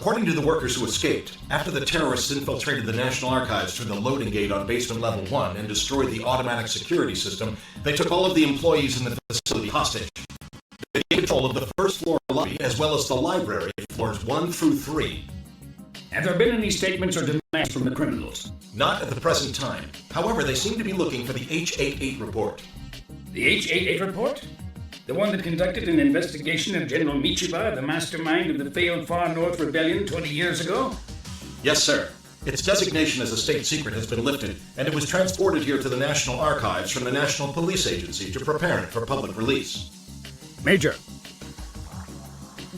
According to the workers who escaped, after the terrorists infiltrated the National Archives through the loading gate on basement level 1 and destroyed the automatic security system, they took all of the employees in the facility hostage. They gained control of the first floor lobby as well as the library, floors 1 through 3. Have there been any statements or demands from the criminals? Not at the present time. However, they seem to be looking for the H-88 report. The H-88 report? The one that conducted an investigation of General Michiba, the mastermind of the failed Far North Rebellion 20 years ago? Yes, sir. Its designation as a state secret has been lifted, and it was transported here to the National Archives from the National Police Agency to prepare it for public release. Major.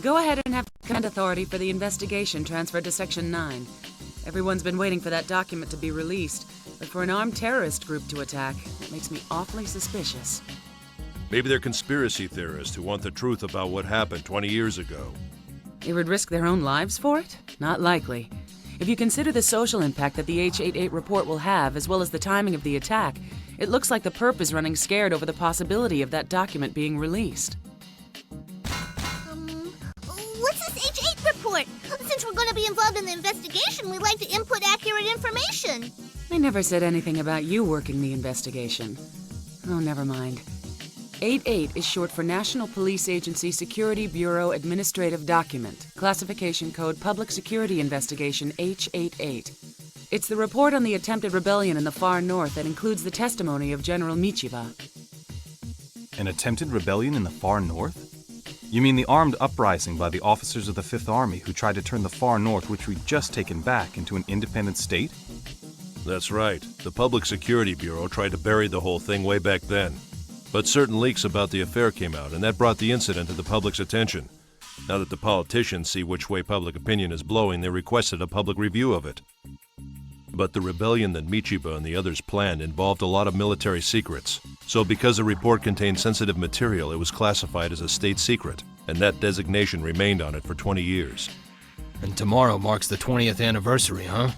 Go ahead and have command authority for the investigation transferred to Section 9. Everyone's been waiting for that document to be released, but for an armed terrorist group to attack, it makes me awfully suspicious. Maybe they're conspiracy theorists who want the truth about what happened 20 years ago. They would risk their own lives for it? Not likely. If you consider the social impact that the H-88 report will have, as well as the timing of the attack, it looks like the Perp is running scared over the possibility of that document being released. What's this H-8 report? Since we're going to be involved in the investigation, we'd like to input accurate information. I never said anything about you working the investigation. Oh, never mind. 88 is short for National Police Agency Security Bureau Administrative Document, classification code Public Security Investigation H-88. It's the report on the attempted rebellion in the far north that includes the testimony of General Michiba. An attempted rebellion in the far north? You mean the armed uprising by the officers of the Fifth Army who tried to turn the far north, which we'd just taken back, into an independent state? That's right. The Public Security Bureau tried to bury the whole thing way back then. But certain leaks about the affair came out, and that brought the incident to the public's attention. Now that the politicians see which way public opinion is blowing, they requested a public review of it. But the rebellion that Michiba and the others planned involved a lot of military secrets. So because the report contained sensitive material, it was classified as a state secret, and that designation remained on it for 20 years. And tomorrow marks the 20th anniversary, huh?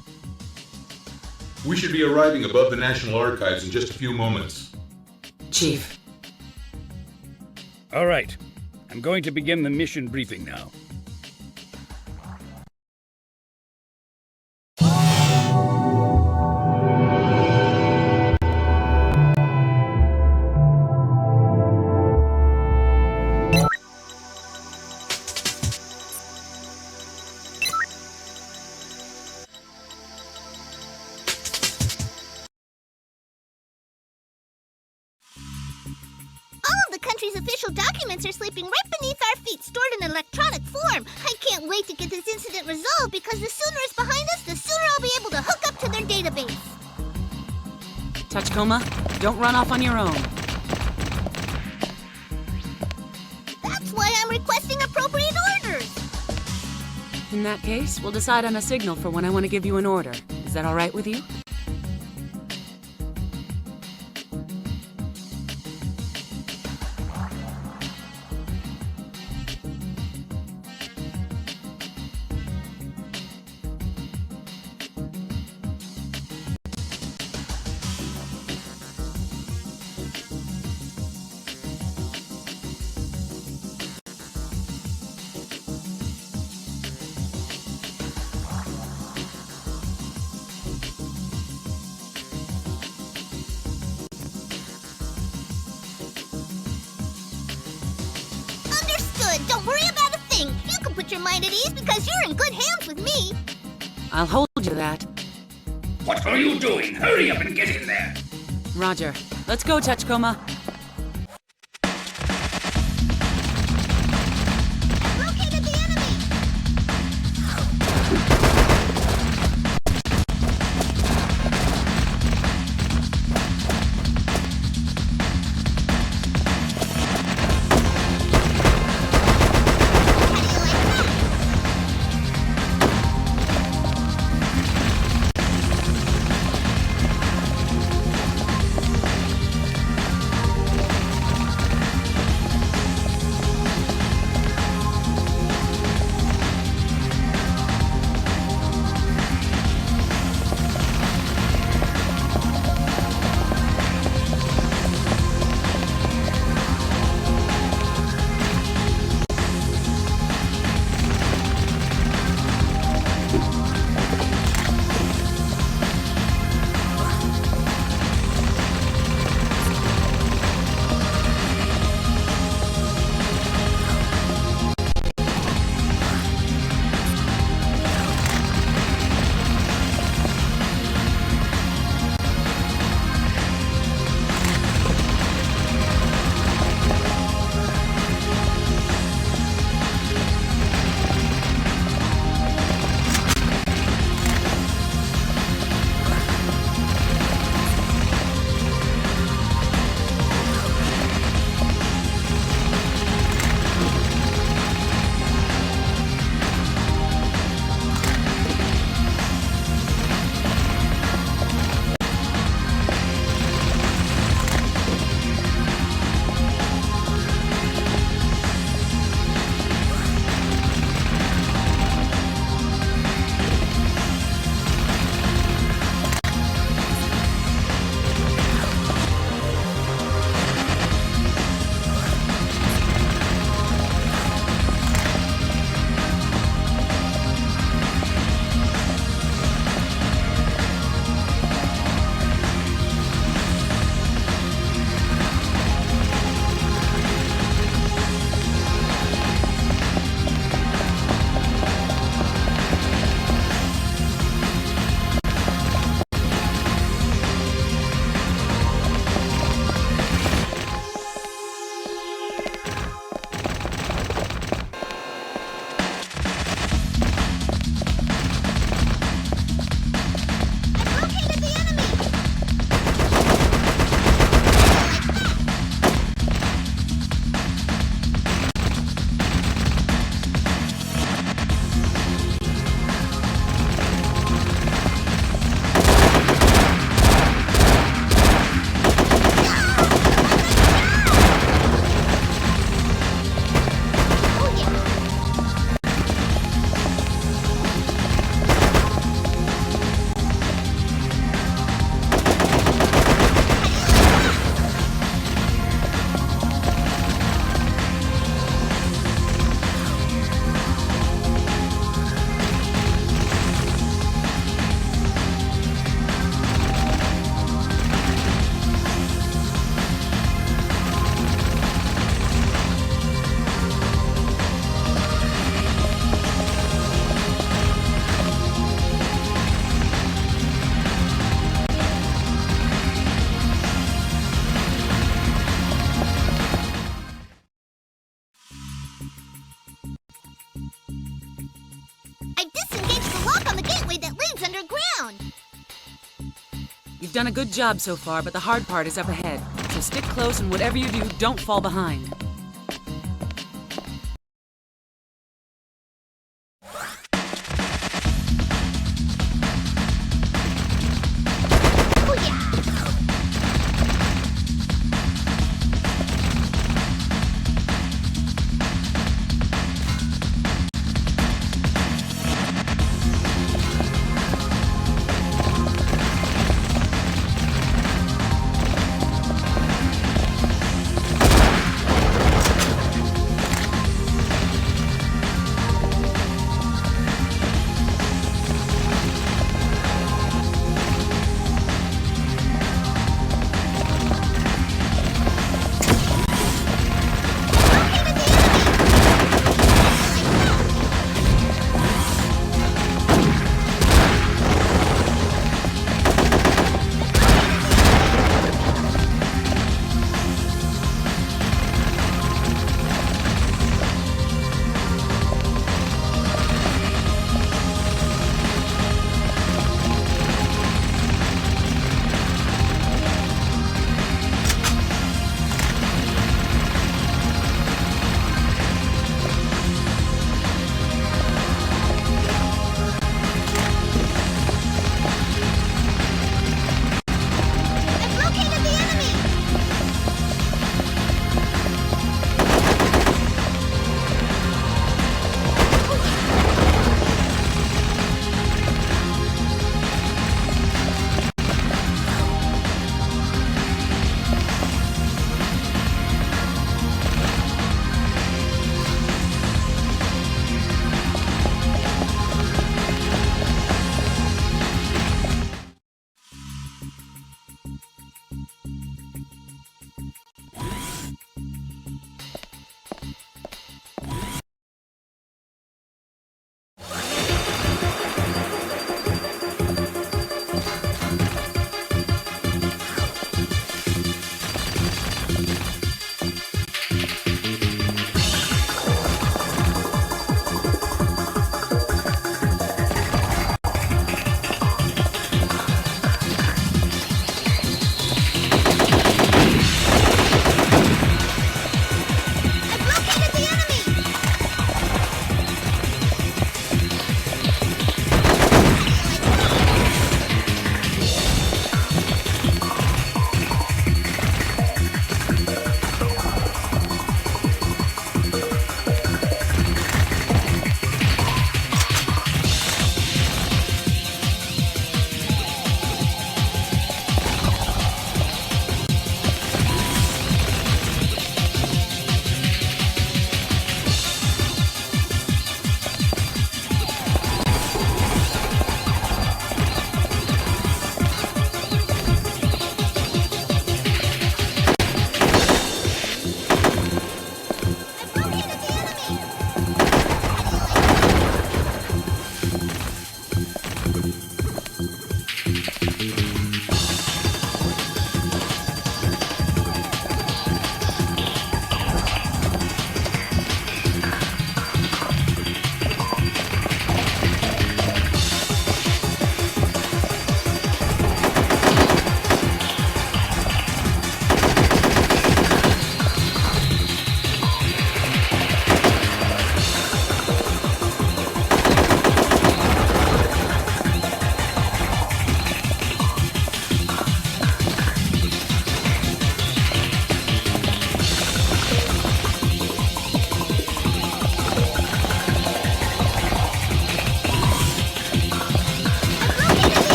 We should be arriving above the National Archives in just a few moments. Chief. All right. I'm going to begin the mission briefing now. Official documents are sleeping right beneath our feet, stored in electronic form. I can't wait to get this incident resolved because the sooner it's behind us, the sooner I'll be able to hook up to their database. Tachikoma, don't run off on your own. That's why I'm requesting appropriate orders. In that case, we'll decide on a signal for when I want to give you an order. Is that all right with you? Don't worry about a thing. You can put your mind at ease because you're in good hands with me. I'll hold you to that. What are you doing? Hurry up and get in there. Roger. Let's go, Tachikoma. Located the enemy! You've done a good job so far, but the hard part is up ahead. So stick close, and whatever you do, don't fall behind. Oh yeah!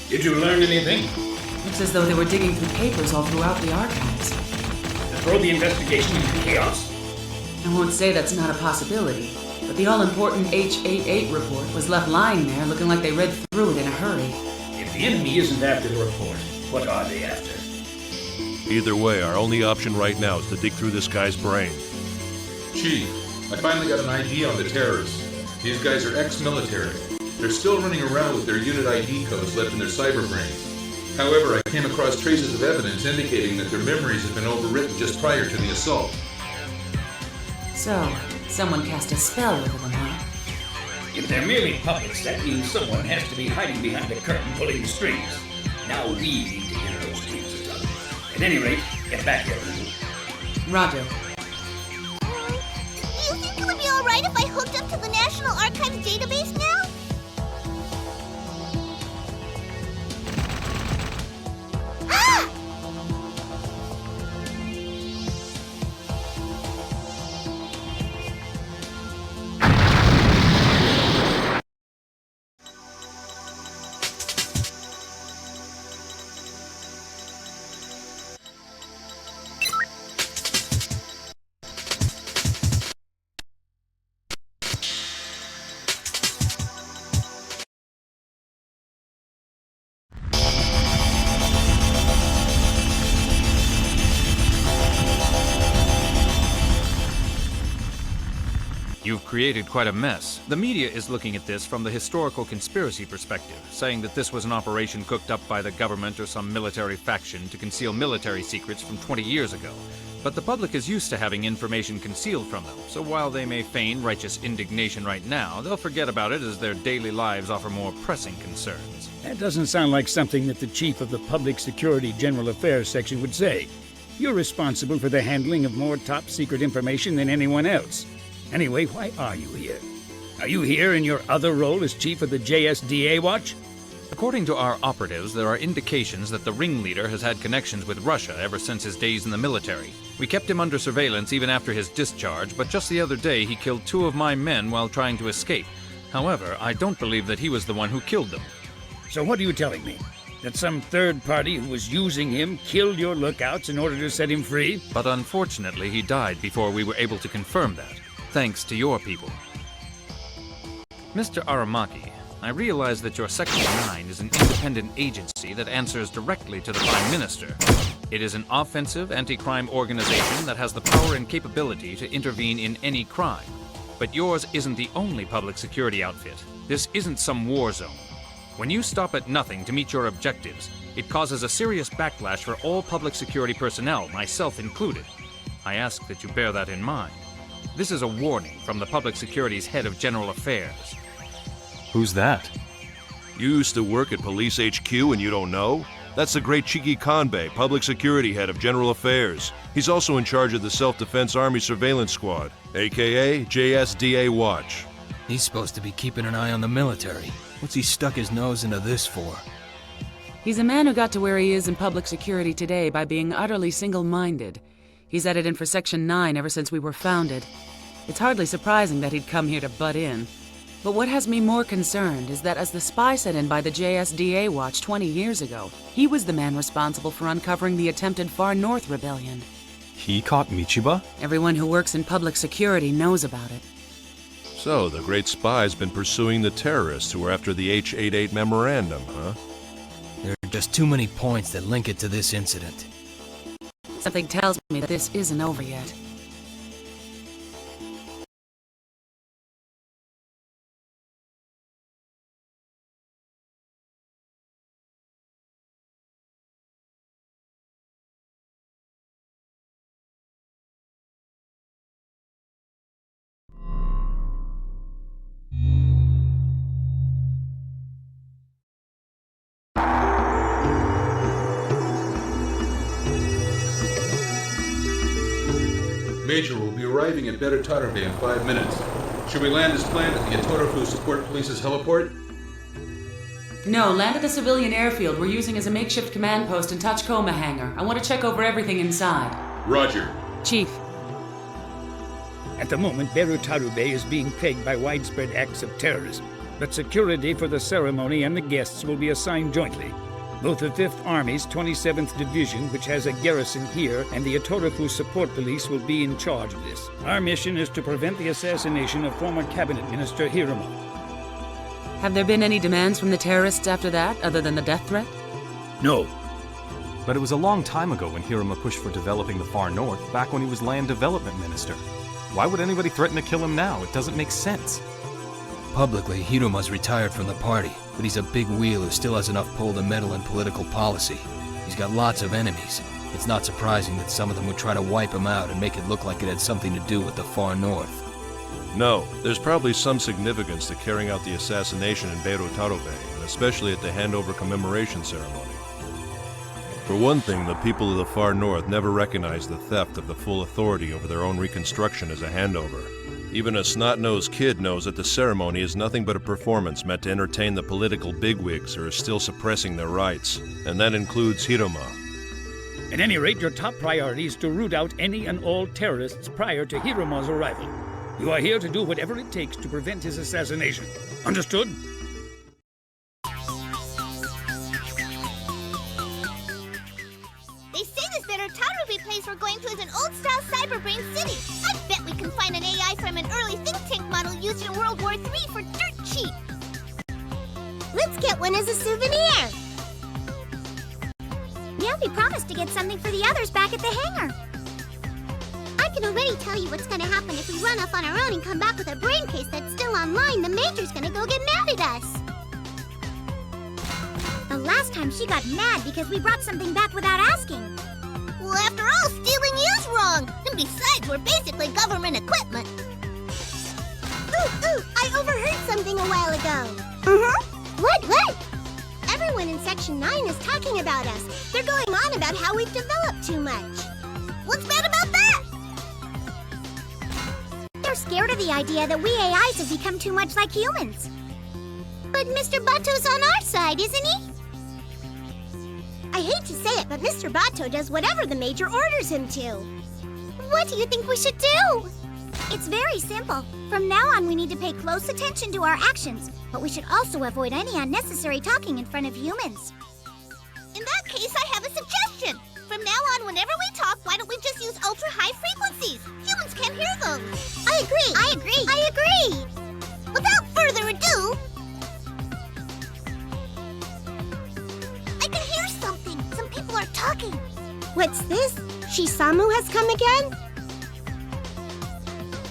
Did you learn anything? Looks as though they were digging through papers all throughout the archives. To throw the investigation into chaos? I won't say that's not a possibility, but the all-important H-88 report was left lying there looking like they read through it in a hurry. If the enemy isn't after the report, what are they after? Either way, our only option right now is to dig through this guy's brain. Chief, I finally got an ID on the terrorists. These guys are ex-military. They're still running around with their unit ID codes left in their cyber brains. However, I came across traces of evidence indicating that their memories have been overwritten just prior to the assault. So, someone cast a spell over them, huh? If they're merely puppets, that means someone has to be hiding behind the curtain pulling the strings. Now we need to get those strings undone. At any rate, get back here, Lulu. Roger. Do you think it would be alright if I hooked up to the National Archives database now? Ah! You've created quite a mess. The media is looking at this from the historical conspiracy perspective, saying that this was an operation cooked up by the government or some military faction to conceal military secrets from 20 years ago. But the public is used to having information concealed from them, so while they may feign righteous indignation right now, they'll forget about it as their daily lives offer more pressing concerns. That doesn't sound like something that the chief of the Public Security General Affairs section would say. You're responsible for the handling of more top-secret information than anyone else. Anyway, why are you here? Are you here in your other role as chief of the JSDA Watch? According to our operatives, there are indications that the ringleader has had connections with Russia ever since his days in the military. We kept him under surveillance even after his discharge, but just the other day he killed 2 of my men while trying to escape. However, I don't believe that he was the one who killed them. So what are you telling me? That some third party who was using him killed your lookouts in order to set him free? But unfortunately, he died before we were able to confirm that. Thanks to your people. Mr. Aramaki, I realize that your Section 9 is an independent agency that answers directly to the Prime Minister. It is an offensive anti-crime organization that has the power and capability to intervene in any crime. But yours isn't the only public security outfit. This isn't some war zone. When you stop at nothing to meet your objectives, it causes a serious backlash for all public security personnel, myself included. I ask that you bear that in mind. This is a warning from the Public Security's head of General Affairs. Who's that? You used to work at Police HQ and you don't know? That's the great Chigi Kanbei, Public Security Head of General Affairs. He's also in charge of the Self-Defense Army Surveillance Squad, aka JSDA Watch. He's supposed to be keeping an eye on the military. What's he stuck his nose into this for? He's a man who got to where he is in public security today by being utterly single-minded. He's had it in for Section 9 ever since we were founded. It's hardly surprising that he'd come here to butt in. But what has me more concerned is that as the spy sent in by the JSDA Watch 20 years ago, he was the man responsible for uncovering the attempted Far North Rebellion. He caught Michiba? Everyone who works in public security knows about it. So, the great spy's been pursuing the terrorists who were after the H-88 memorandum, huh? There are just too many points that link it to this incident. Something tells me that this isn't over yet. Major will be arriving at Berutarube in 5 minutes. Should we land as planned at the Yatorafu Support Police's heliport? No, land at the civilian airfield we're using as a makeshift command post in Tachikoma hangar. I want to check over everything inside. Roger. Chief. At the moment, Berutarube is being plagued by widespread acts of terrorism. but security for the ceremony and the guests will be assigned jointly. Both the 5th Army's 27th Division, which has a garrison here, and the Atorafu Support Police will be in charge of this. Our mission is to prevent the assassination of former Cabinet Minister Hiruma. Have there been any demands from the terrorists after that, other than the death threat? No. But it was a long time ago when Hiruma pushed for developing the far north, back when he was Land Development Minister. Why would anybody threaten to kill him now? It doesn't make sense. Publicly, Hiruma's retired from the party, but he's a big wheel who still has enough pull to meddle in political policy. He's got lots of enemies. It's not surprising that some of them would try to wipe him out and make it look like it had something to do with the far north. No, there's probably some significance to carrying out the assassination in Beirut Tarobe, and especially at the handover commemoration ceremony. For one thing, the people of the far north never recognized the theft of the full authority over their own reconstruction as a handover. Even a snot-nosed kid knows that the ceremony is nothing but a performance meant to entertain the political bigwigs who are still suppressing their rights, and that includes Hiruma. At any rate, your top priority is to root out any and all terrorists prior to Hiruma's arrival. You are here to do whatever it takes to prevent his assassination. Understood? They say this better Tarubi place we're going to is an old-style cyberbrain city. I bet we can find an AI from an early think tank model used in World War III for dirt cheap. Let's get one as a souvenir. Yeah, we promised to get something for the others back at the hangar. I can already tell you what's gonna happen if we run off on our own and come back with a brain case that's still online. The Major's gonna go get mad at us. The last time she got mad because we brought something back without asking. Well, after all, stealing is wrong. And besides, we're basically government equipment. Ooh, I overheard something a while ago. What? Everyone in Section 9 is talking about us. They're going on about how we've developed too much. What's bad about that? They're scared of the idea that we AIs have become too much like humans. But Mr. Bato's on our side, isn't he? I hate to say it, but Mr. Bato does whatever the Major orders him to. What do you think we should do? It's very simple. From now on, we need to pay close attention to our actions, but we should also avoid any unnecessary talking in front of humans. In that case, I have a suggestion. From now on, whenever we talk, why don't we just use ultra-high frequencies? Humans can't hear those. I agree. Without further ado, I can hear something. Some people are talking. What's this? Shisamu has come again?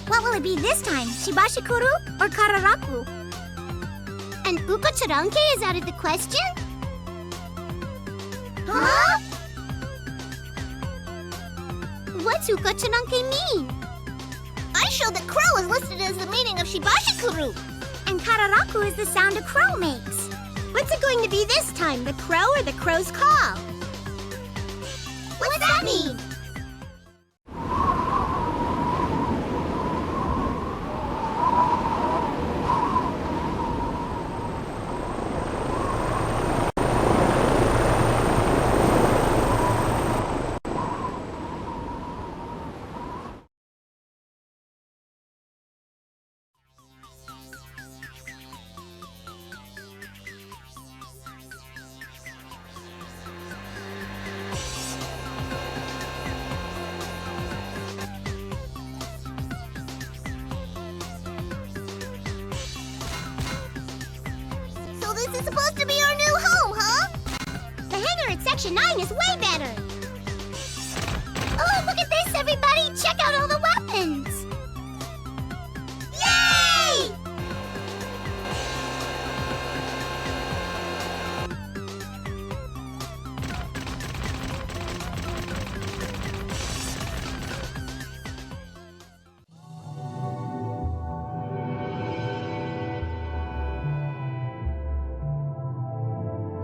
What will it be this time? Shibashikuru or Kararaku? And Ukocharanke is out of the question? Huh? What's Ukocharanke mean? I showed that crow is listed as the meaning of Shibashikuru. And Kararaku is the sound a crow makes. What's it going to be this time? The crow or the crow's call? What's that mean? This is supposed to be our new home, huh? The hangar at Section 9 is way better. Oh, look at this, everybody! Check out all the weapons! Yay!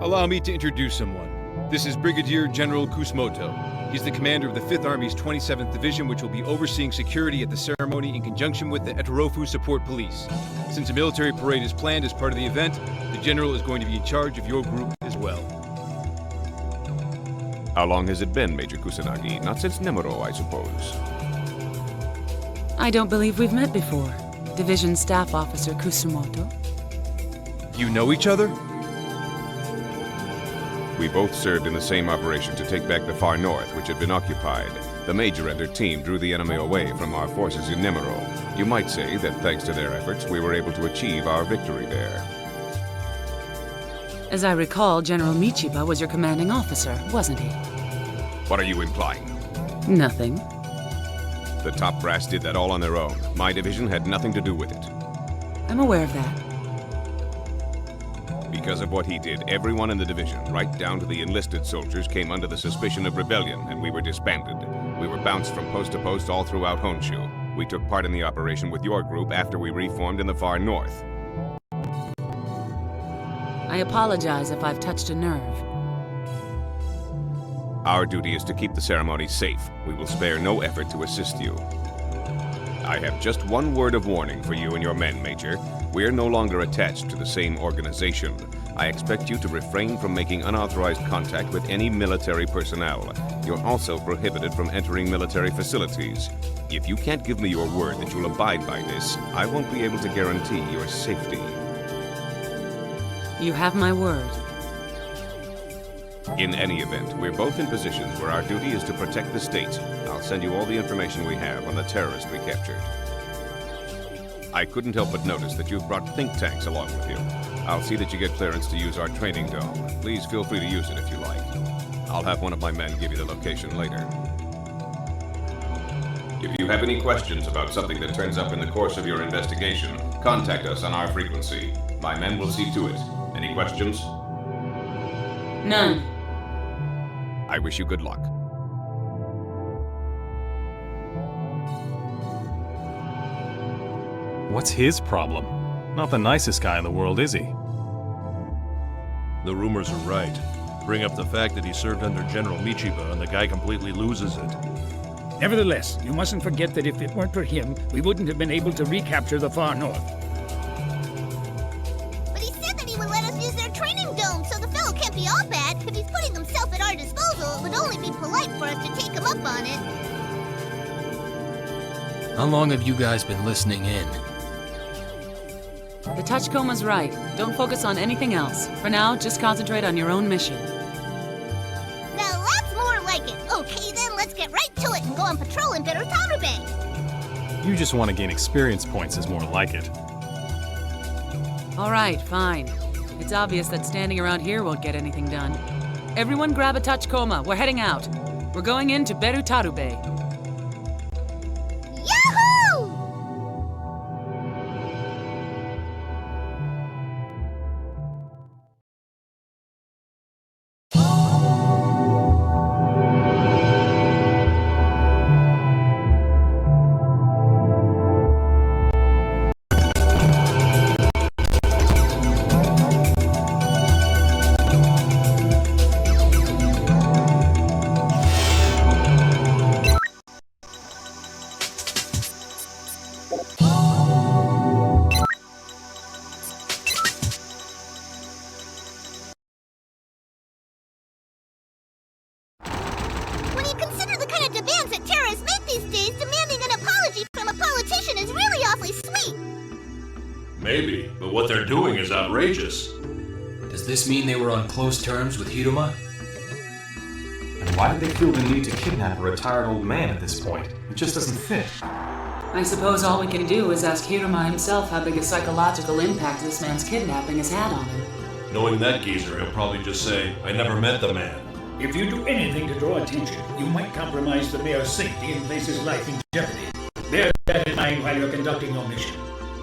Allow me to introduce someone. This is Brigadier General Kusumoto. He's the commander of the 5th Army's 27th Division, which will be overseeing security at the ceremony in conjunction with the Atorafu Support Police. Since a military parade is planned as part of the event, the general is going to be in charge of your group as well. How long has it been, Major Kusanagi? Not since Nemuro, I suppose. I don't believe we've met before. Division Staff Officer Kusumoto. You know each other? We both served in the same operation to take back the far north, which had been occupied. The Major and her team drew the enemy away from our forces in Nemuro. You might say that thanks to their efforts, we were able to achieve our victory there. As I recall, General Michiba was your commanding officer, wasn't he? What are you implying? Nothing. The top brass did that all on their own. My division had nothing to do with it. I'm aware of that. Because of what he did, everyone in the division, right down to the enlisted soldiers, came under the suspicion of rebellion, and we were disbanded. We were bounced from post to post all throughout Honshu. We took part in the operation with your group after we reformed in the far north. I apologize if I've touched a nerve. Our duty is to keep the ceremony safe. We will spare no effort to assist you. I have just one word of warning for you and your men, Major. We're no longer attached to the same organization. I expect you to refrain from making unauthorized contact with any military personnel. You're also prohibited from entering military facilities. If you can't give me your word that you'll abide by this, I won't be able to guarantee your safety. You have my word. In any event, we're both in positions where our duty is to protect the state. I'll send you all the information we have on the terrorist we captured. I couldn't help but notice that you've brought think tanks along with you. I'll see that you get clearance to use our training dome. Please feel free to use it if you like. I'll have one of my men give you the location later. If you have any questions about something that turns up in the course of your investigation, contact us on our frequency. My men will see to it. Any questions? None. I wish you good luck. What's his problem? Not the nicest guy in the world, is he? The rumors are right. Bring up the fact that he served under General Michiba and the guy completely loses it. Nevertheless, you mustn't forget that if it weren't for him, we wouldn't have been able to recapture the far north. But he said that he would let us use their training dome, so the fellow can't be all bad. If he's putting himself at our disposal, it would only be polite for us to take him up on it. How long have you guys been listening in? The Touchcoma's right. Don't focus on anything else. For now, just concentrate on your own mission. Now that's more like it. Okay then, let's get right to it and go on patrol in Berutaru Bay. You just want to gain experience points is more like it. All right, fine. It's obvious that standing around here won't get anything done. Everyone grab a Touchcoma. We're heading out. We're going into Berutaru Bay. Yahoo! When you consider the kind of demands that terrorists make these days, demanding an apology from a politician is really awfully sweet. Maybe, but what they're doing is outrageous. Does this mean they were on close terms with Hiruma? And why did they feel the need to kidnap a retired old man at this point? It just doesn't fit. I suppose all we can do is ask Hiruma himself how big a psychological impact this man's kidnapping has had on him. Knowing that geezer, he'll probably just say, I never met the man. If you do anything to draw attention, you might compromise the mayor's safety and place his life in jeopardy. Bear that in mind while you're conducting your mission.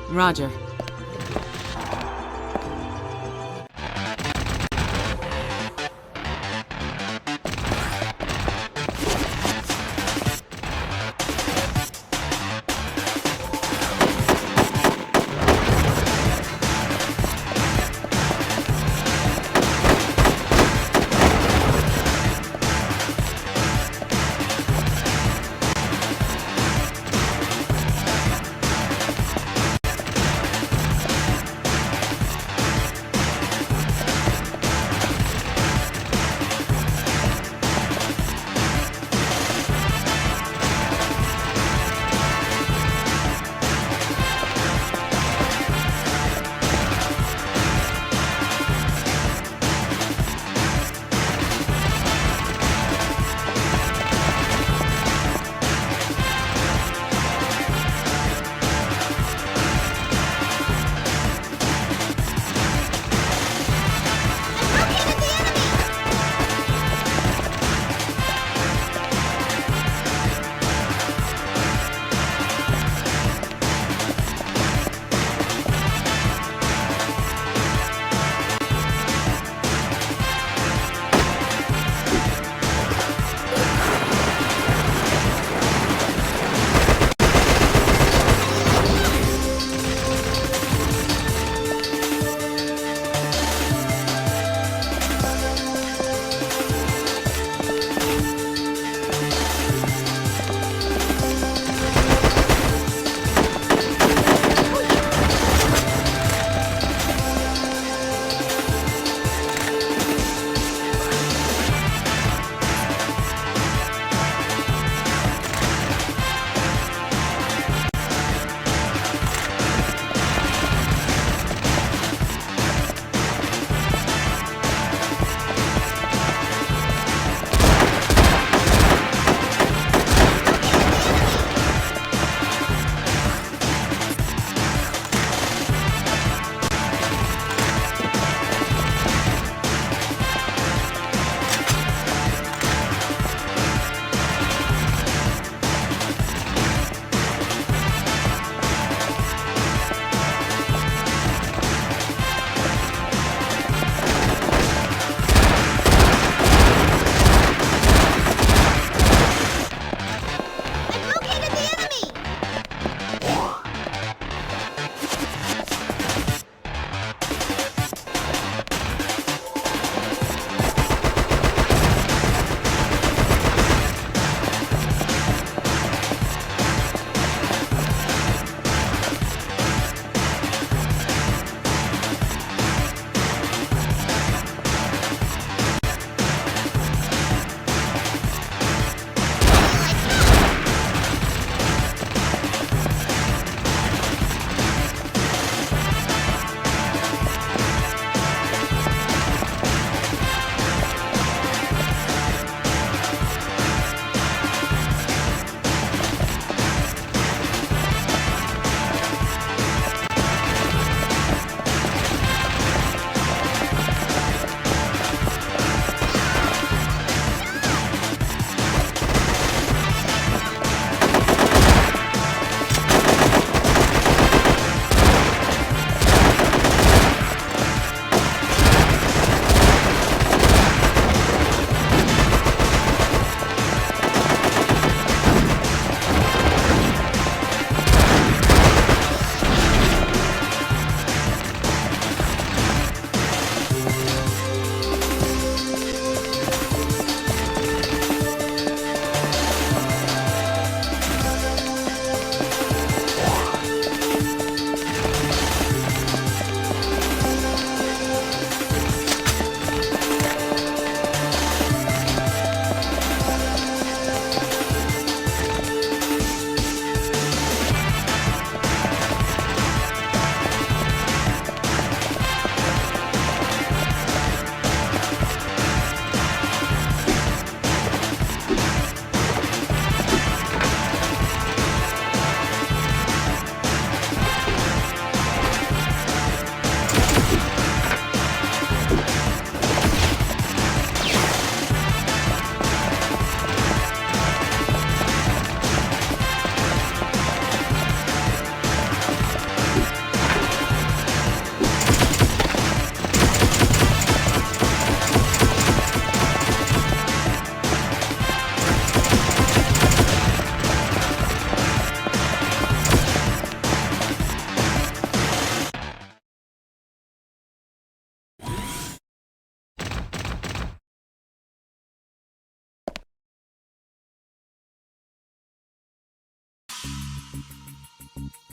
Roger.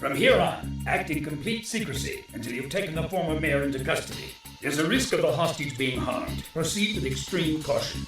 From here on, act in complete secrecy until you've taken the former mayor into custody. There's a risk of the hostage being harmed. Proceed with extreme caution.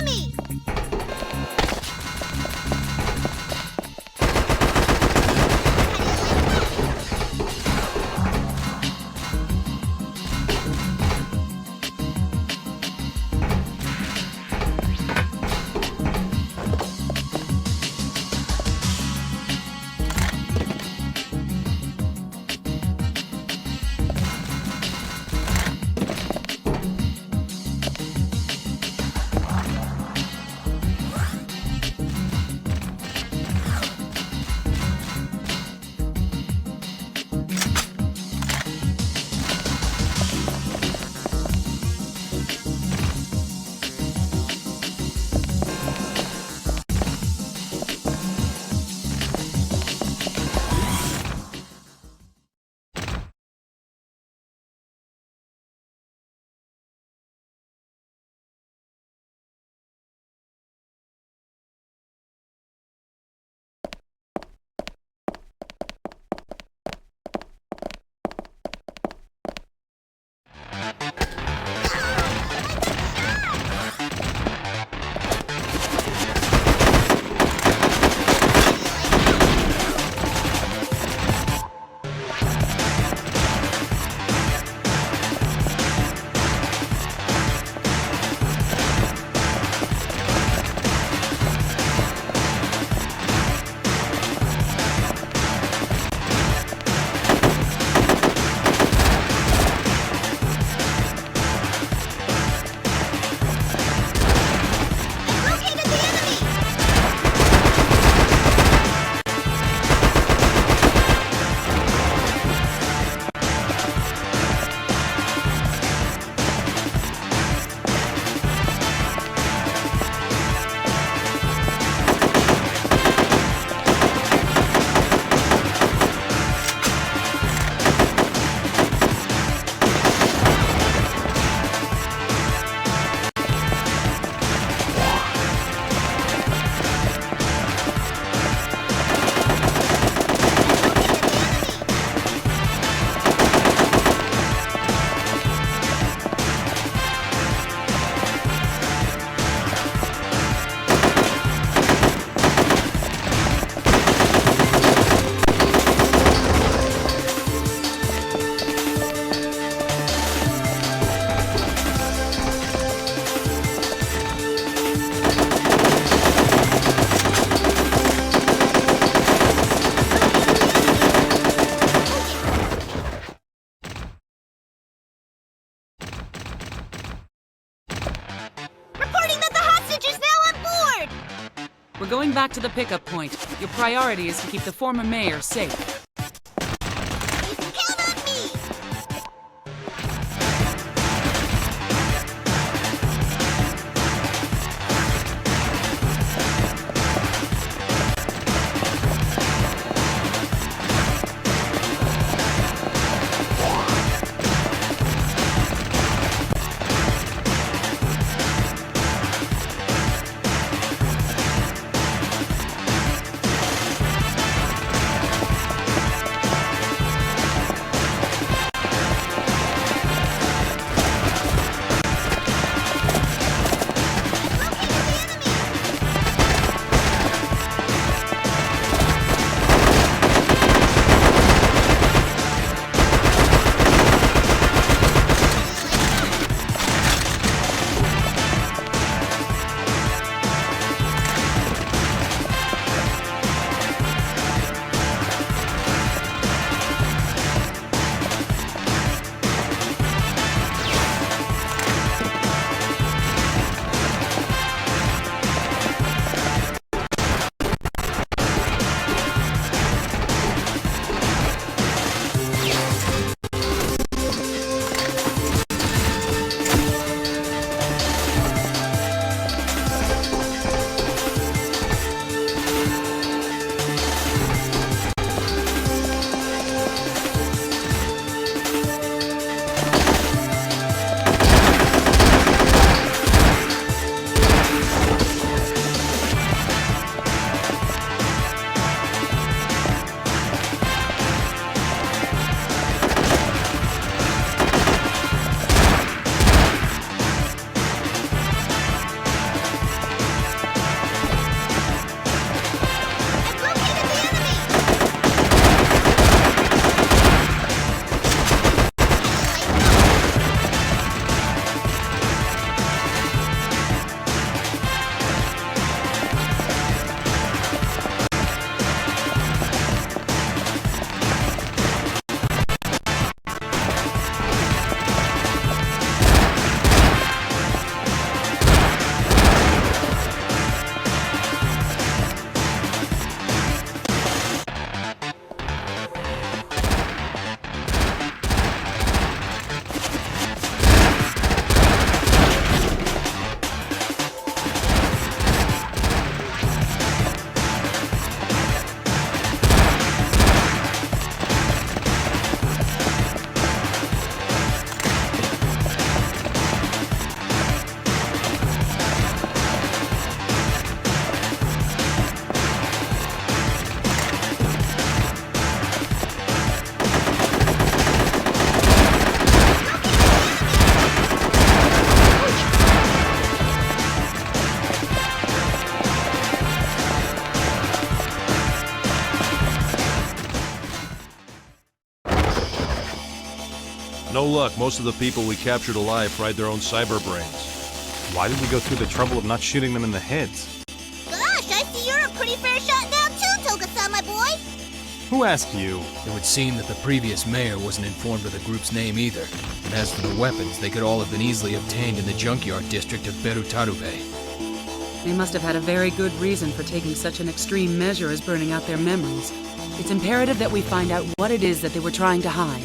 enemy! We're going back to the pickup point. Your priority is to keep the former mayor safe. Count on me! luck, most of the people we captured alive fried their own cyber brains. Why did we go through the trouble of not shooting them in the heads? Gosh, I see you're a pretty fair shot now too, Toga-san, my boy! Who asked you? It would seem that the previous mayor wasn't informed of the group's name either. And as for the weapons, they could all have been easily obtained in the junkyard district of Berutarube. They must have had a very good reason for taking such an extreme measure as burning out their memories. It's imperative that we find out what it is that they were trying to hide.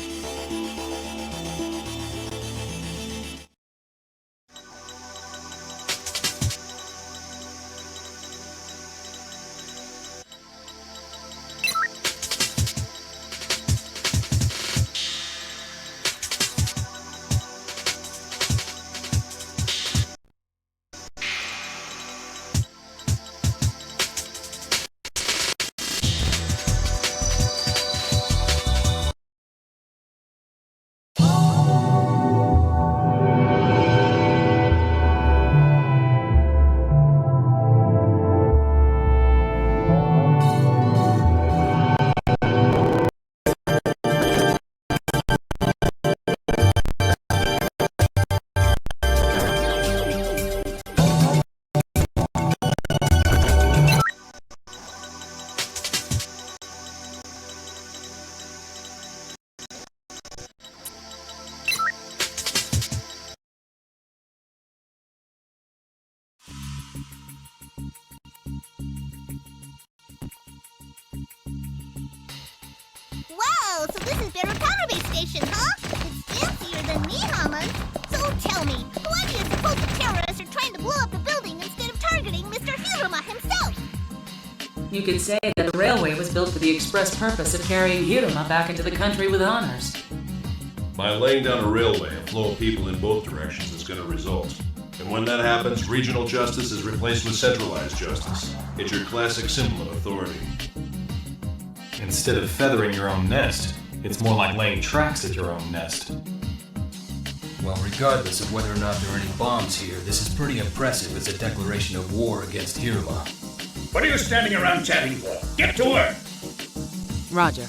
Wow, so this is Berutarube Station, huh? It's fancier than Nihama's. So tell me, why do you suppose the terrorists are trying to blow up the building instead of targeting Mr. Hiruma himself? You could say that the railway was built for the express purpose of carrying Hiruma back into the country with honors. By laying down a railway, a flow of people in both directions is going to result. And when that happens, regional justice is replaced with centralized justice. It's your classic symbol of authority. Instead of feathering your own nest, it's more like laying tracks at your own nest. Well, regardless of whether or not there are any bombs here, this is pretty impressive as a declaration of war against Hiruma. What are you standing around chatting for? Get to work! Roger.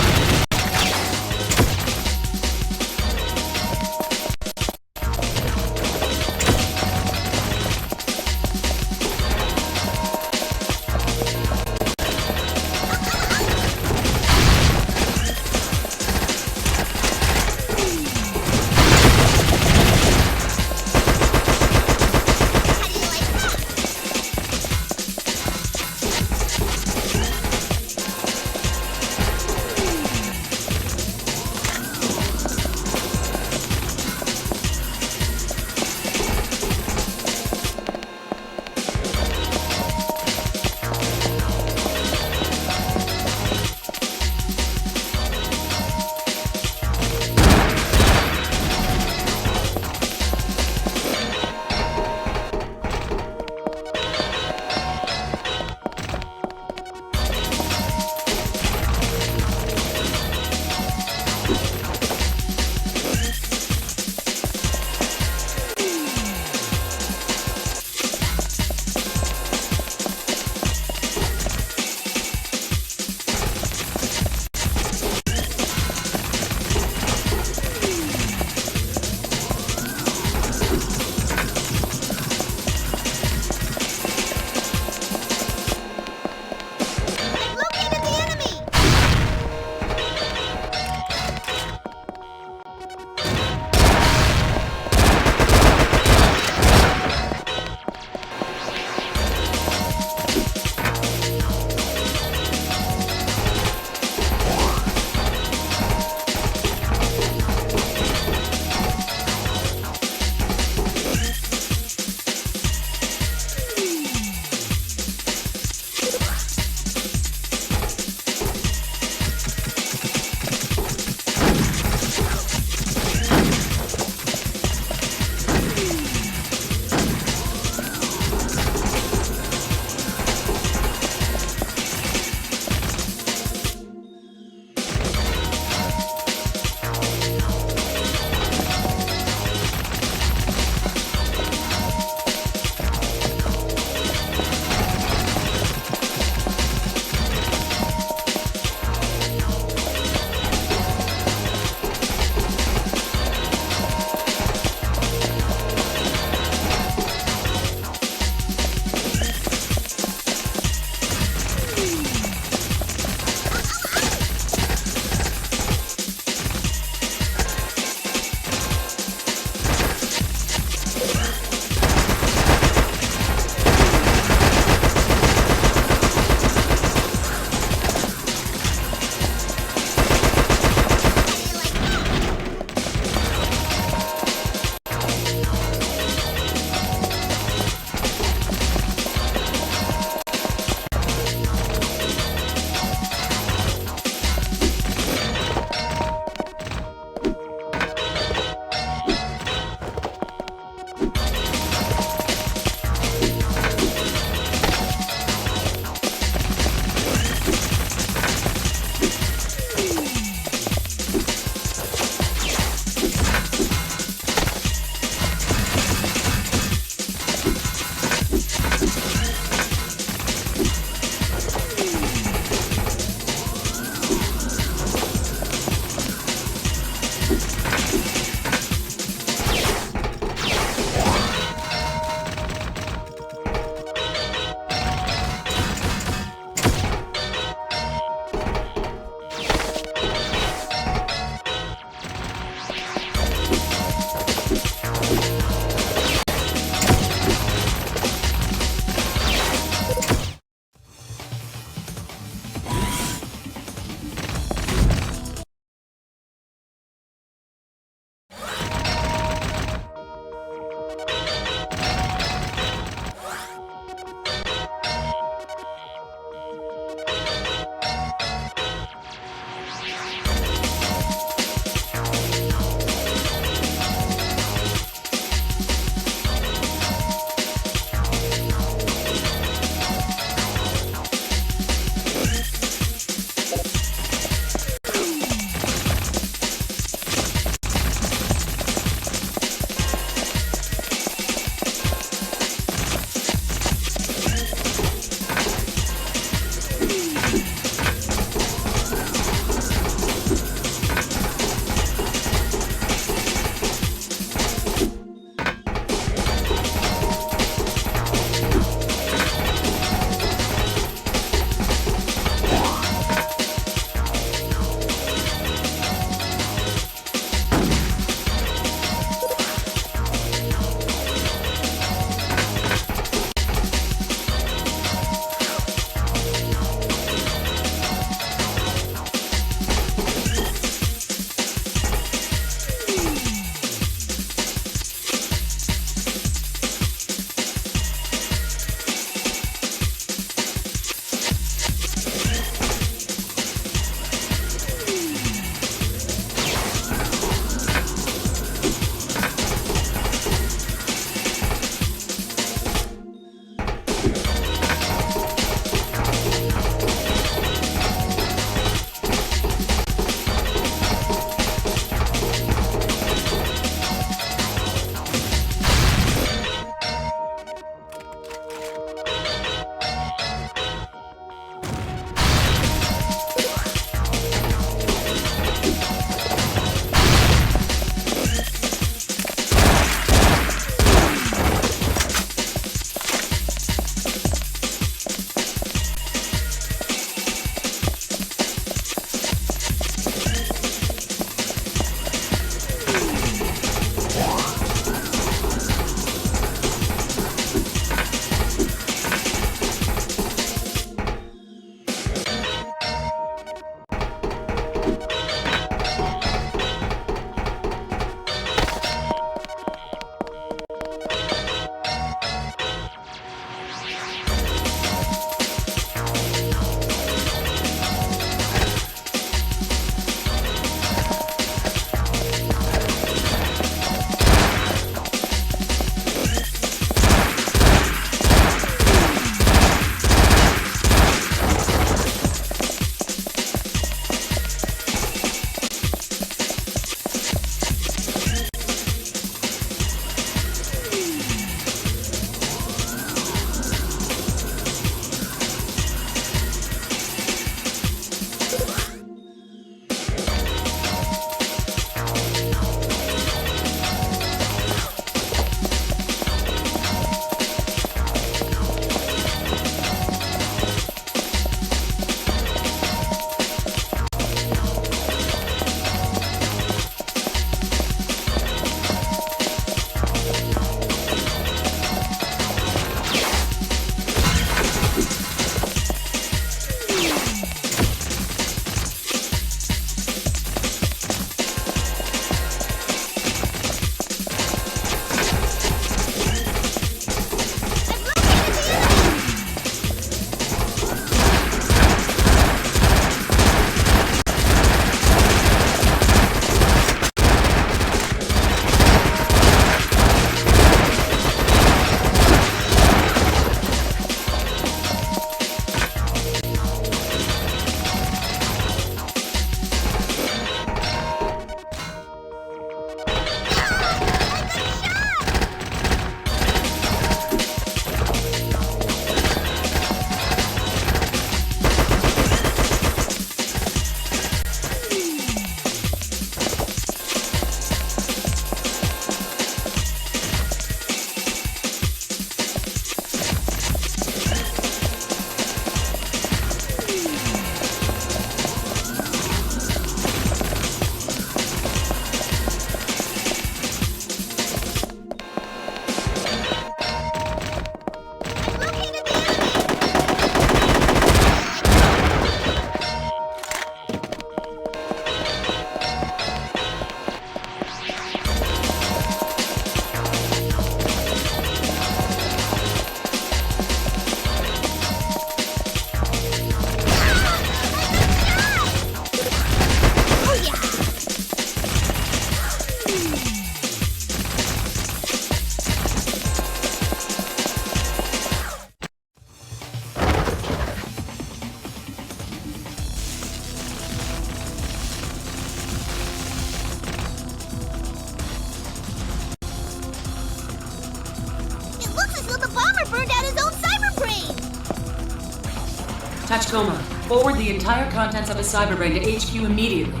Tacoma, forward the entire contents of his cyberbrain to HQ immediately.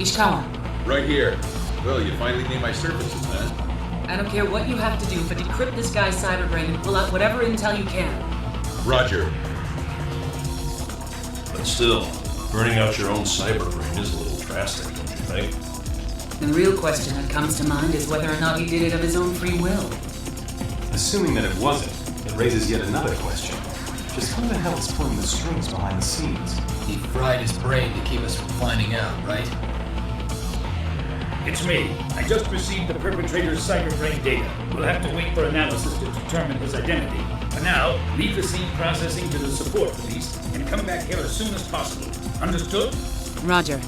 Ishikawa. Right here. Well, you finally knew my services, man. I don't care what you have to do, but decrypt this guy's cyberbrain and pull out whatever intel you can. Roger. But still, burning out your own cyberbrain is a little drastic, don't you think? The real question that comes to mind is whether or not he did it of his own free will. Assuming that it wasn't, it raises yet another question. Just who the hell is pulling the strings behind the scenes? He fried his brain to keep us from finding out, right? It's me. I just received the perpetrator's cyberbrain data. We'll have to wait for analysis to determine his identity. For now, leave the scene processing to the support police and come back here as soon as possible. Understood? Roger.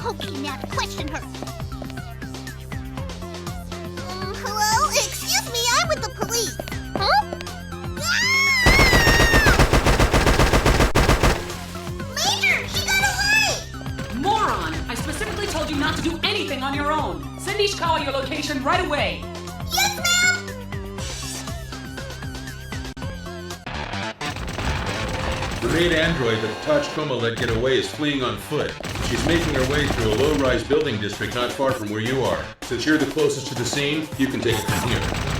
Okay, now to question her. Hello? Excuse me, I'm with the police. Huh? Major, she got away! Moron! I specifically told you not to do anything on your own. Send Ishikawa your location right away. Yes, ma'am! The maid android that Tachikoma let get away is fleeing on foot. She's making her way through a low-rise building district not far from where you are. Since you're the closest to the scene, you can take it from here.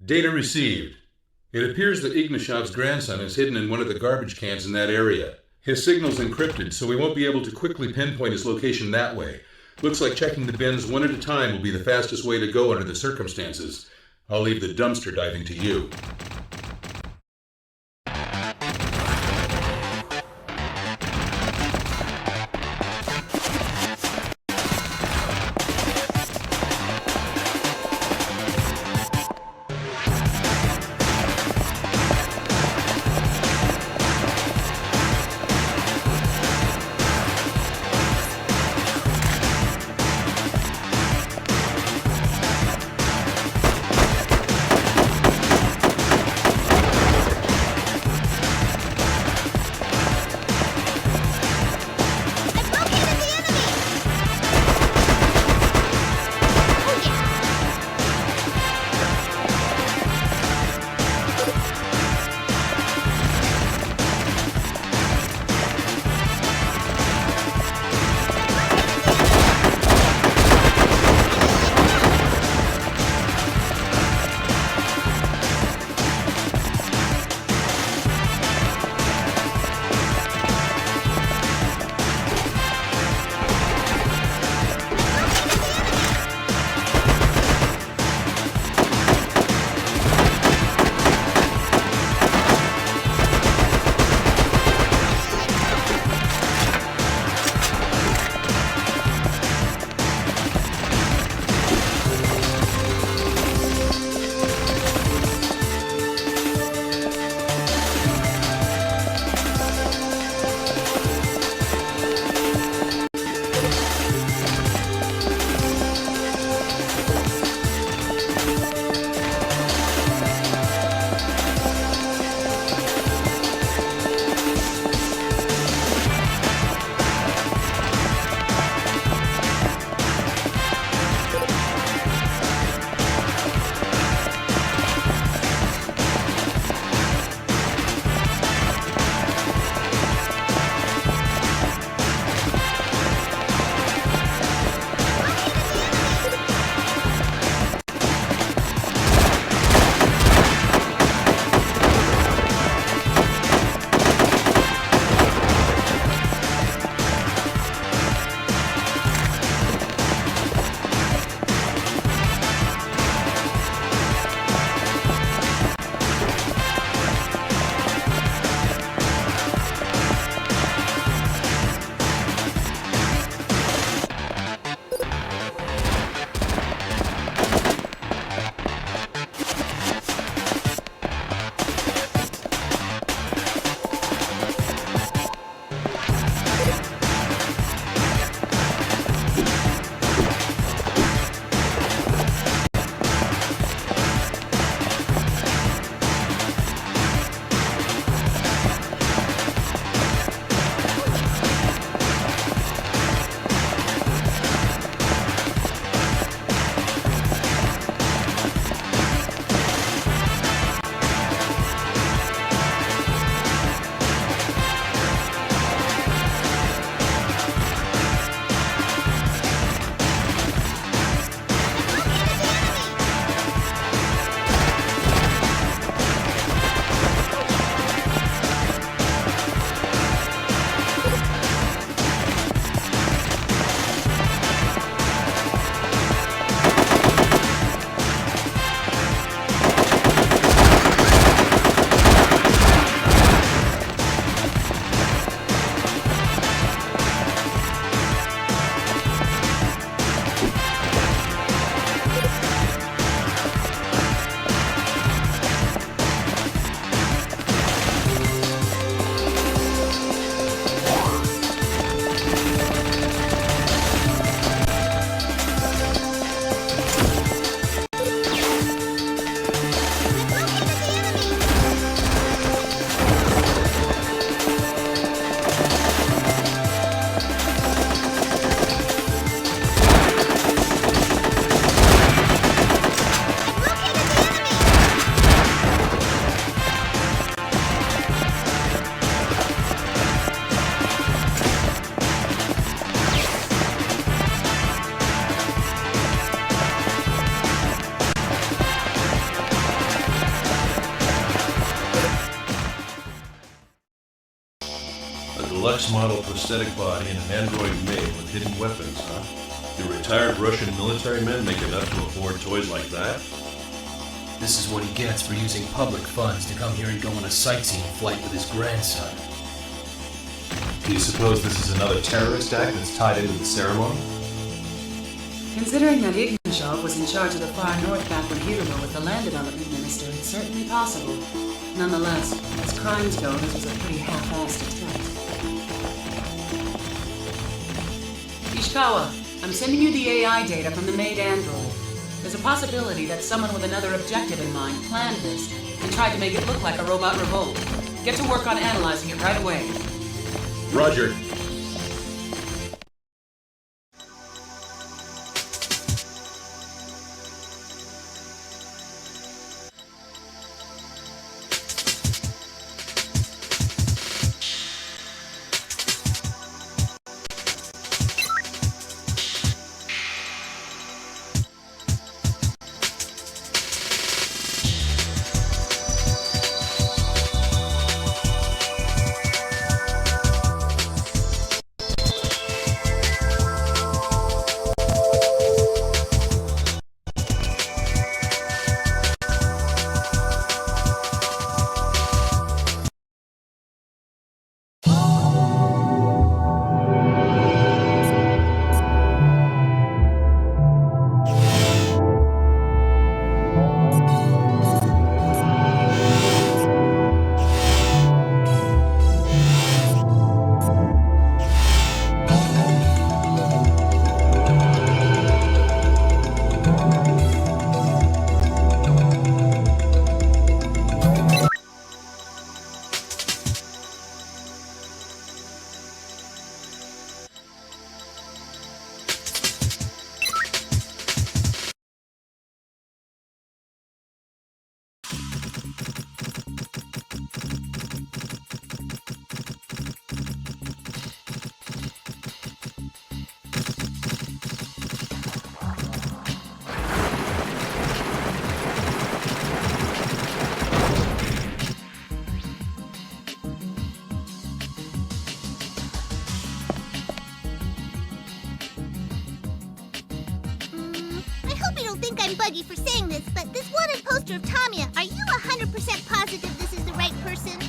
Data received. It appears that Ignashov's grandson is hidden in one of the garbage cans in that area. His signal's encrypted, so we won't be able to quickly pinpoint his location that way. Looks like checking the bins one at a time will be the fastest way to go under the circumstances. I'll leave the dumpster diving to you. X-model prosthetic body and an android maid with hidden weapons, huh? Do retired Russian military men make enough to afford toys like that? This is what he gets for using public funds to come here and go on a sightseeing flight with his grandson. Do you suppose this is another terrorist act that's tied into the ceremony? Considering that Ignashov was in charge of the far north back when Hiruma was the land development minister, it's certainly possible. Nonetheless, as crimes go, this was a pretty half-assed attempt. Ishikawa, I'm sending you the AI data from the maid android. There's a possibility that someone with another objective in mind planned this and tried to make it look like a robot revolt. Get to work on analyzing it right away. Roger. I'm buggy for saying this, but this wanted poster of Tamiya, are you 100% positive this is the right person?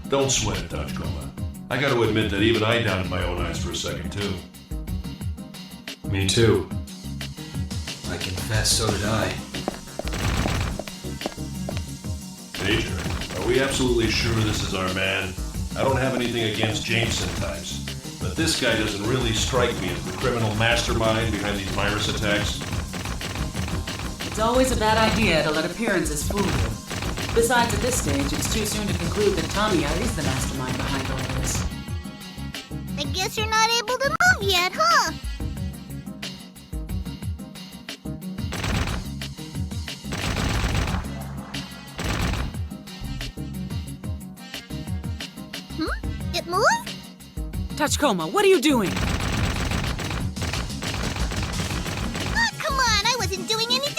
Don't sweat it, Tachkoma. I gotta admit that even I doubted my own eyes for a second, too. Me too. I confess, so did I. Major, are we absolutely sure this is our man? I don't have anything against Jameson types, but this guy doesn't really strike me as the criminal mastermind behind these virus attacks. It's always a bad idea to let appearances fool you. Besides, at this stage, it's too soon to conclude that Tamiya is the mastermind behind all this. I guess you're not able to move yet, huh? It moved? Tachkoma, what are you doing? Oh, come on, I wasn't doing anything.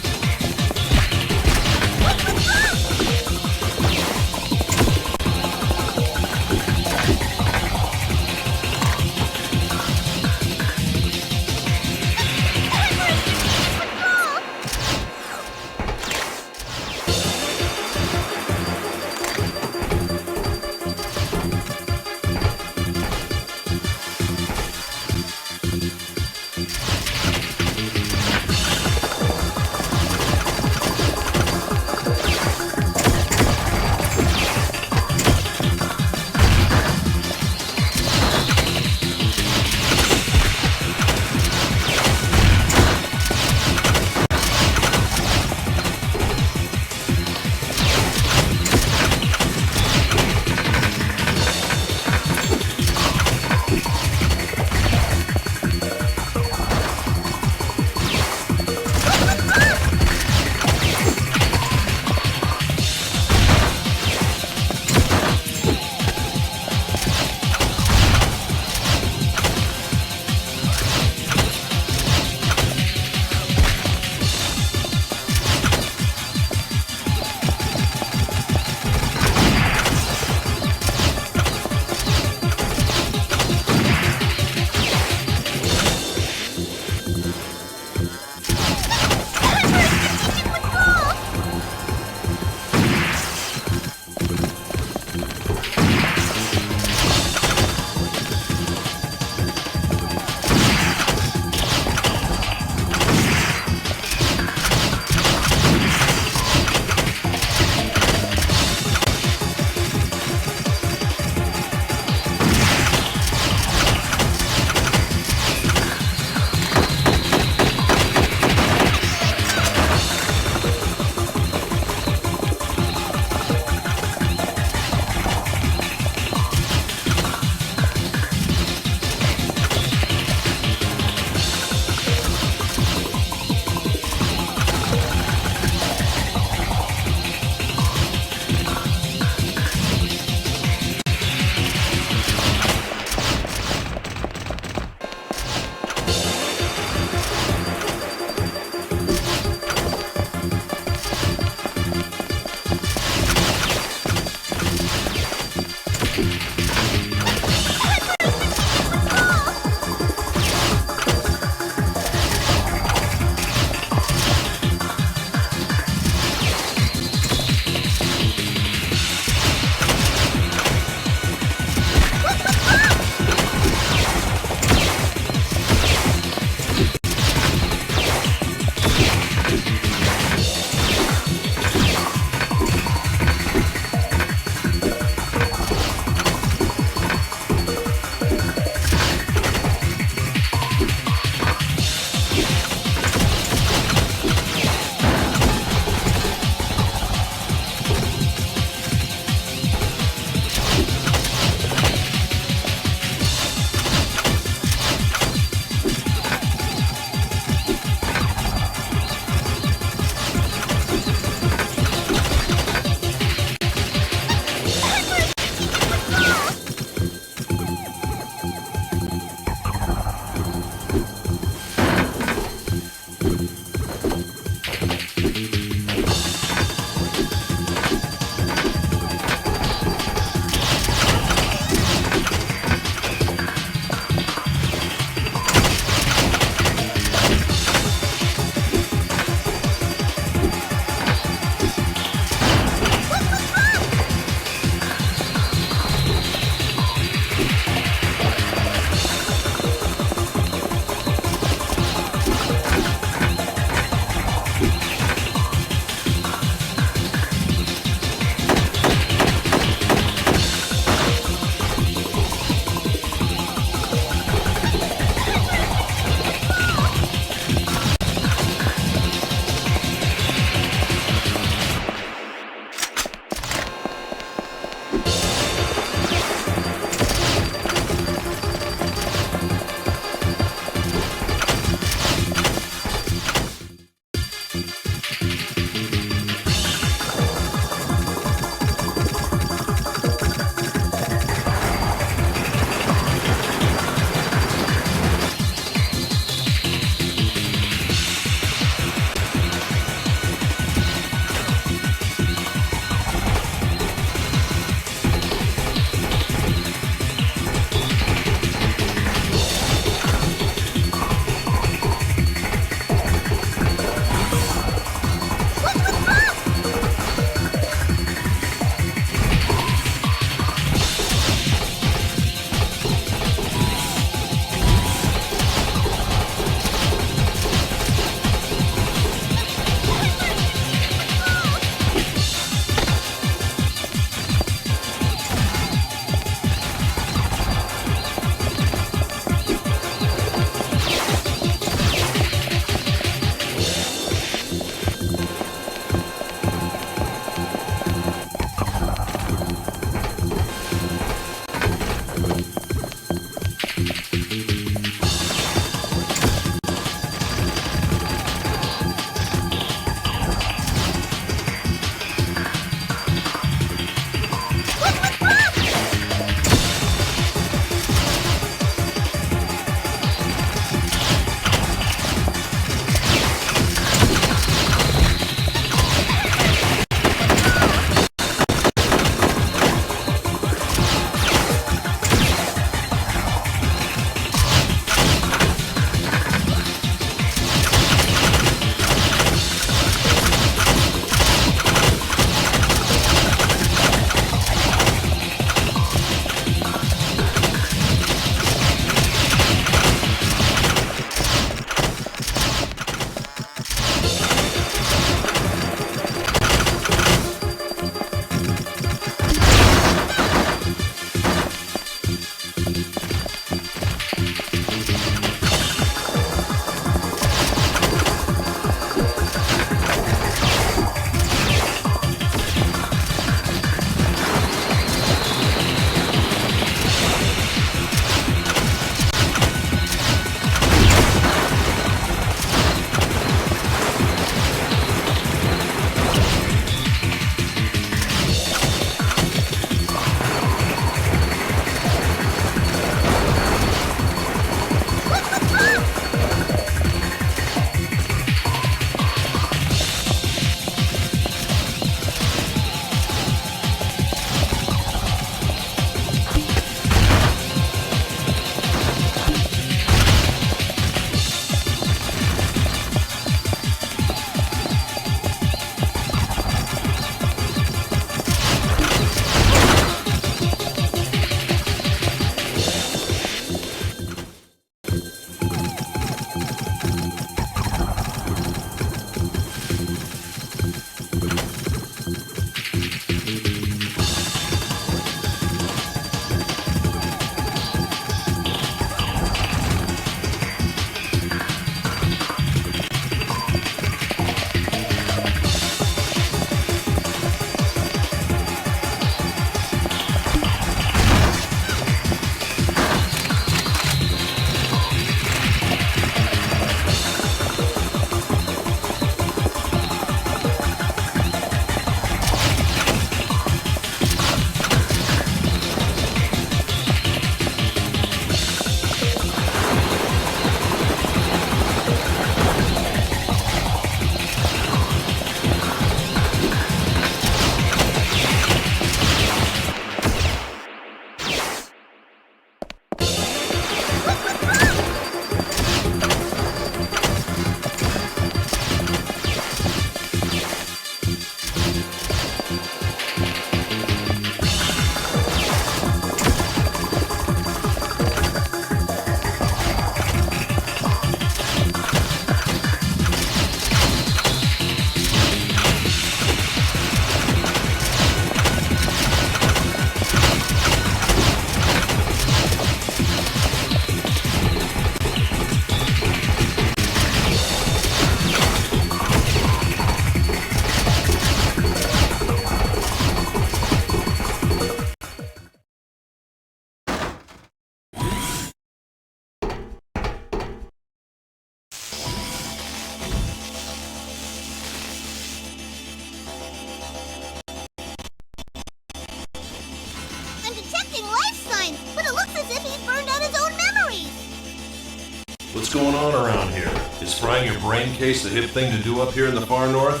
What's going on around here? Is frying your brain case the hip thing to do up here in the far north?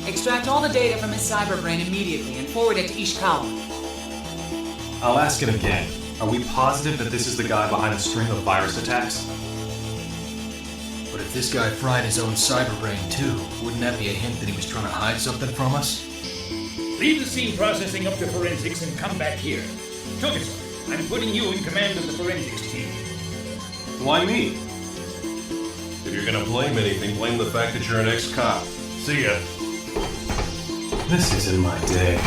Extract all the data from his cyberbrain immediately and forward it to Ishikawa. I'll ask it again. Are we positive that this is the guy behind a string of virus attacks? But if this guy fried his own cyberbrain too, wouldn't that be a hint that he was trying to hide something from us? Leave the scene processing up to forensics and come back here. Togusa, I'm putting you in command of the forensics team. Why me? If you're gonna blame anything, blame the fact that you're an ex-cop. See ya. This isn't my day.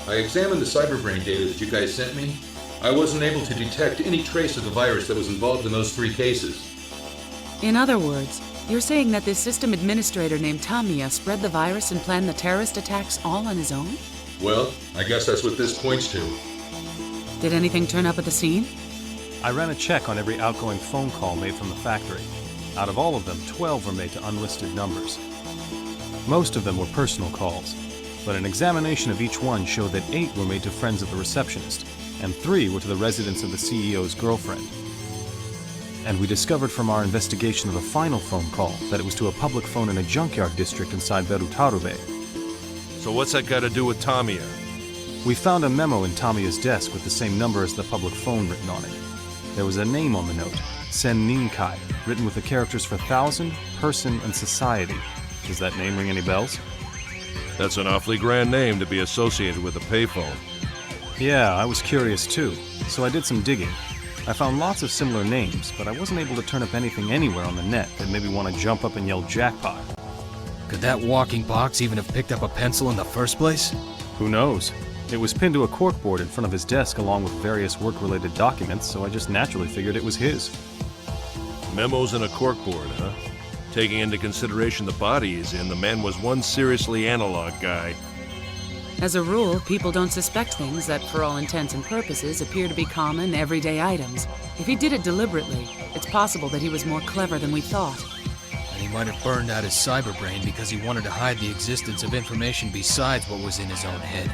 I examined the cyberbrain data that you guys sent me. I wasn't able to detect any trace of the virus that was involved in those 3 cases. In other words, you're saying that this system administrator named Tamiya spread the virus and planned the terrorist attacks all on his own? Well, I guess that's what this points to. Did anything turn up at the scene? I ran a check on every outgoing phone call made from the factory. Out of all of them, 12 were made to unlisted numbers. Most of them were personal calls, but an examination of each one showed that 8 were made to friends of the receptionist, and 3 were to the residence of the CEO's girlfriend. And we discovered from our investigation of the final phone call that it was to a public phone in a junkyard district inside Berutarube. So what's that got to do with Tamiya? We found a memo in Tamiya's desk with the same number as the public phone written on it. There was a name on the note, Sen Ninkai, written with the characters for thousand, person, and society. Does that name ring any bells? That's an awfully grand name to be associated with a payphone. Yeah, I was curious too, so I did some digging. I found lots of similar names, but I wasn't able to turn up anything anywhere on the net that made me want to jump up and yell jackpot. Could that walking box even have picked up a pencil in the first place? Who knows? It was pinned to a corkboard in front of his desk along with various work-related documents, so I just naturally figured it was his. Memos in a corkboard, huh? Taking into consideration the body he's in, the man was one seriously analog guy. As a rule, people don't suspect things that, for all intents and purposes, appear to be common, everyday items. If he did it deliberately, it's possible that he was more clever than we thought. And he might have burned out his cyberbrain because he wanted to hide the existence of information besides what was in his own head.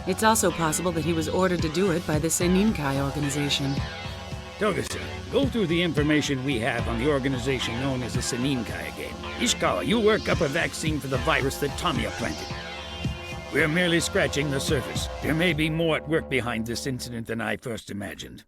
It's also possible that he was ordered to do it by the Seninkai organization. Togusa, go through the information we have on the organization known as the Seninkai again. Ishikawa, you work up a vaccine for the virus that Tamiya planted. We're merely scratching the surface. There may be more at work behind this incident than I first imagined.